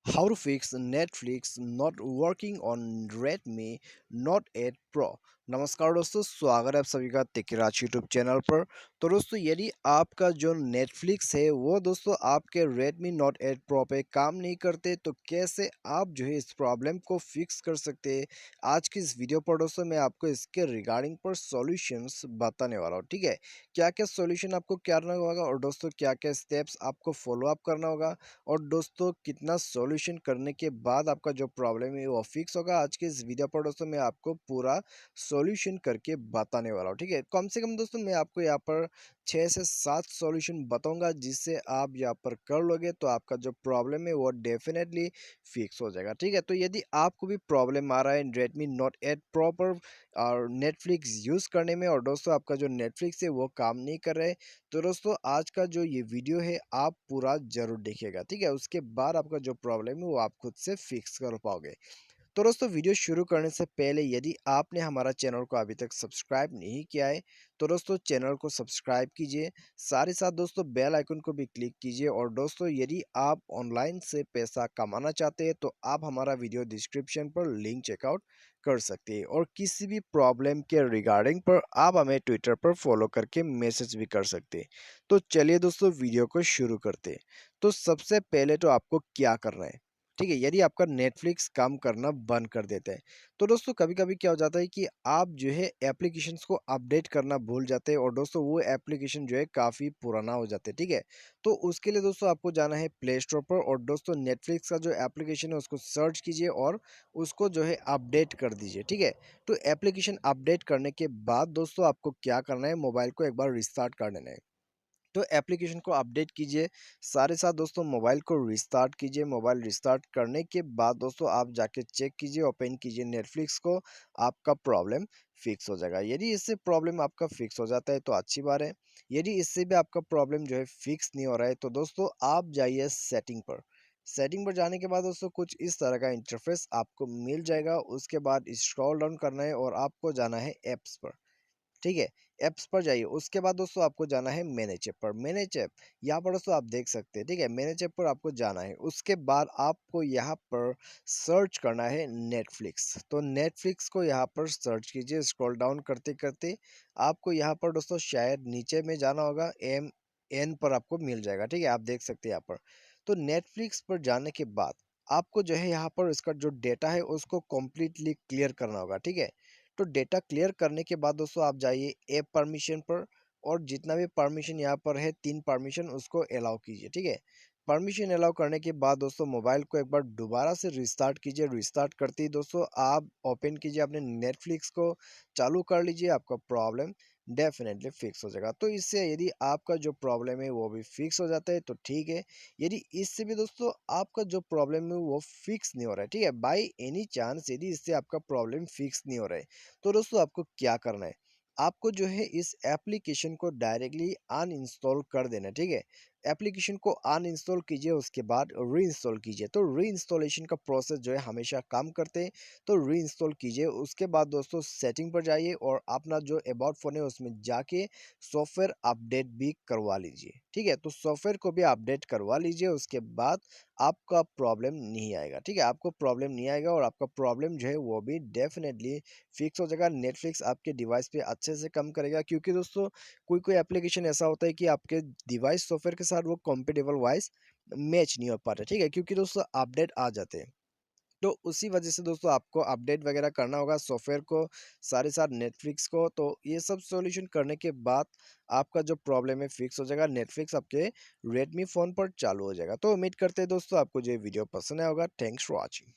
How to fix Netflix not working on Redmi Note 8 Pro। नमस्कार दोस्तों, स्वागत है आप सभी का तिकराज यूट्यूब चैनल पर। तो दोस्तों, यदि आपका जो नेटफ्लिक्स है वो दोस्तों आपके Redmi Note 8 Pro पे काम नहीं करते, तो कैसे आप जो है इस प्रॉब्लम को फिक्स कर सकते हैं। आज की इस वीडियो पर दोस्तों मैं आपको इसके रिगार्डिंग पर सॉल्यूशंस बताने वाला हूँ। ठीक है, क्या क्या सॉल्यूशन आपको करना होगा और दोस्तों क्या क्या स्टेप्स आपको फॉलो अप करना होगा, और दोस्तों कितना सॉल्यूशन करने के बाद आपका जो प्रॉब्लम है वो फिक्स होगा। आज के इस वीडियो पर दोस्तों मैं आपको पूरा सॉल्यूशन करके बताने वाला हूँ। ठीक है, कम से कम दोस्तों मैं आपको यहाँ पर 6 से 7 सॉल्यूशन बताऊंगा, जिससे आप यहाँ पर कर लोगे तो आपका जो प्रॉब्लम है वो डेफिनेटली फिक्स हो जाएगा। ठीक है, तो यदि आपको भी प्रॉब्लम आ रहा है रेडमी नोट 8 प्रो पर और नेटफ्लिक्स यूज़ करने में, और दोस्तों आपका जो नेटफ्लिक्स है वो काम नहीं कर रहा है, तो दोस्तों आज का जो ये वीडियो है आप पूरा जरूर देखिएगा। ठीक है, उसके बाद आपका जो प्रॉब्लम है वो आप खुद से फिक्स कर पाओगे। तो दोस्तों, वीडियो शुरू करने से पहले यदि आपने हमारा चैनल को अभी तक सब्सक्राइब नहीं किया है, तो दोस्तों चैनल को सब्सक्राइब कीजिए। साथ ही साथ दोस्तों बेल आइकन को भी क्लिक कीजिए। और दोस्तों, यदि आप ऑनलाइन से पैसा कमाना चाहते हैं तो आप हमारा वीडियो डिस्क्रिप्शन पर लिंक चेकआउट कर सकते हैं। और किसी भी प्रॉब्लम के रिगार्डिंग पर आप हमें ट्विटर पर फॉलो करके मैसेज भी कर सकते हैं। तो चलिए दोस्तों, वीडियो को शुरू करते हैं। तो सबसे पहले तो आपको क्या करना है, ठीक है, यदि आपका नेटफ्लिक्स काम करना बंद कर देता है, तो दोस्तों कभी कभी क्या हो जाता है कि आप जो है एप्लीकेशंस को अपडेट करना भूल जाते हैं, और दोस्तों वो एप्लीकेशन जो है काफ़ी पुराना हो जाते हैं। ठीक है, तो उसके लिए दोस्तों आपको जाना है प्ले स्टोर पर, और दोस्तों नेटफ्लिक्स का जो एप्लीकेशन है उसको सर्च कीजिए और उसको जो है अपडेट कर दीजिए। ठीक है, तो एप्लीकेशन अपडेट करने के बाद दोस्तों आपको क्या करना है, मोबाइल को एक बार रिस्टार्ट कर देना है। तो एप्लीकेशन को अपडेट कीजिए, सारे साथ दोस्तों मोबाइल को रिस्टार्ट कीजिए। मोबाइल रिस्टार्ट करने के बाद दोस्तों आप जाके चेक कीजिए, ओपन कीजिए नेटफ्लिक्स को, आपका प्रॉब्लम फिक्स हो जाएगा। यदि इससे प्रॉब्लम आपका फिक्स हो जाता है तो अच्छी बात है। यदि इससे भी आपका प्रॉब्लम जो है फिक्स नहीं हो रहा है, तो दोस्तों आप जाइए सेटिंग पर। सेटिंग पर जाने के बाद दोस्तों कुछ इस तरह का इंटरफेस आपको मिल जाएगा। उसके बाद स्क्रॉल डाउन करना है और आपको जाना है एप्स पर। ठीक है, ऐप्स पर जाइए। उसके बाद दोस्तों आपको जाना है मैनेज ऐप पर। मैनेज ऐप यहाँ पर दोस्तों आप देख सकते हैं। ठीक है, मैनेज ऐप पर आपको जाना है। उसके बाद आपको यहाँ पर सर्च करना है नेटफ्लिक्स। तो नेटफ्लिक्स को यहाँ पर सर्च कीजिए, स्क्रॉल डाउन करते करते आपको यहाँ पर दोस्तों शायद नीचे में जाना होगा, एम एन पर आपको मिल जाएगा। ठीक है, आप देख सकते हैं यहाँ पर। तो नेटफ्लिक्स पर जाने के बाद आपको जो है यहाँ पर इसका जो डेटा है उसको कम्प्लीटली क्लियर करना होगा। ठीक है, तो डेटा क्लियर करने के बाद दोस्तों आप जाइए ऐप परमिशन पर, और जितना भी परमिशन यहाँ पर है 3 परमिशन उसको अलाउ कीजिए। ठीक है, परमिशन अलाउ करने के बाद दोस्तों मोबाइल को एक बार दोबारा से रिस्टार्ट कीजिए। रिस्टार्ट करते ही दोस्तों आप ओपन कीजिए अपने नेटफ्लिक्स को, चालू कर लीजिए, आपका प्रॉब्लम डेफिनेटली फिक्स हो जाएगा। तो इससे यदि आपका जो प्रॉब्लम है वो भी फिक्स हो जाता है तो ठीक है। यदि इससे भी दोस्तों आपका जो प्रॉब्लम है वो फिक्स नहीं हो रहा है, ठीक है, बाय एनी चांस यदि इससे आपका प्रॉब्लम फिक्स नहीं हो रहा है, तो दोस्तों आपको क्या करना है, आपको जो है इस एप्लीकेशन को डायरेक्टली अनइंस्टॉल कर देना है। ठीक है, एप्लीकेशन को अनइंस्टॉल कीजिए, उसके बाद रीइंस्टॉल कीजिए। तो रीइंस्टॉलेशन का प्रोसेस जो है हमेशा काम करते हैं, तो रीइंस्टॉल कीजिए। उसके बाद दोस्तों सेटिंग पर जाइए और अपना जो अबाउट फ़ोन है उसमें जाके सॉफ्टवेयर अपडेट भी करवा लीजिए। ठीक है, तो सॉफ्टवेयर को भी अपडेट करवा लीजिए, उसके बाद आपका प्रॉब्लम नहीं आएगा। ठीक है, आपको प्रॉब्लम नहीं आएगा और आपका प्रॉब्लम जो है वो भी डेफिनेटली फिक्स हो जाएगा। नेटफ्लिक्स आपके डिवाइस पे अच्छे से काम करेगा, क्योंकि दोस्तों कोई कोई एप्लीकेशन ऐसा होता है कि आपके डिवाइस सॉफ्टवेयर के साथ वो कंपेटेबल वाइज मैच नहीं हो पाता। ठीक है, क्योंकि दोस्तों अपडेट आ जाते हैं, तो उसी वजह से दोस्तों आपको अपडेट वगैरह करना होगा सॉफ्टवेयर को, सारे साथ नेटफ्लिक्स को। तो ये सब सॉल्यूशन करने के बाद आपका जो प्रॉब्लम है फिक्स हो जाएगा, नेटफ्लिक्स आपके रेडमी फ़ोन पर चालू हो जाएगा। तो उम्मीद करते हैं दोस्तों आपको जो वीडियो पसंद आया होगा। Thanks for watching.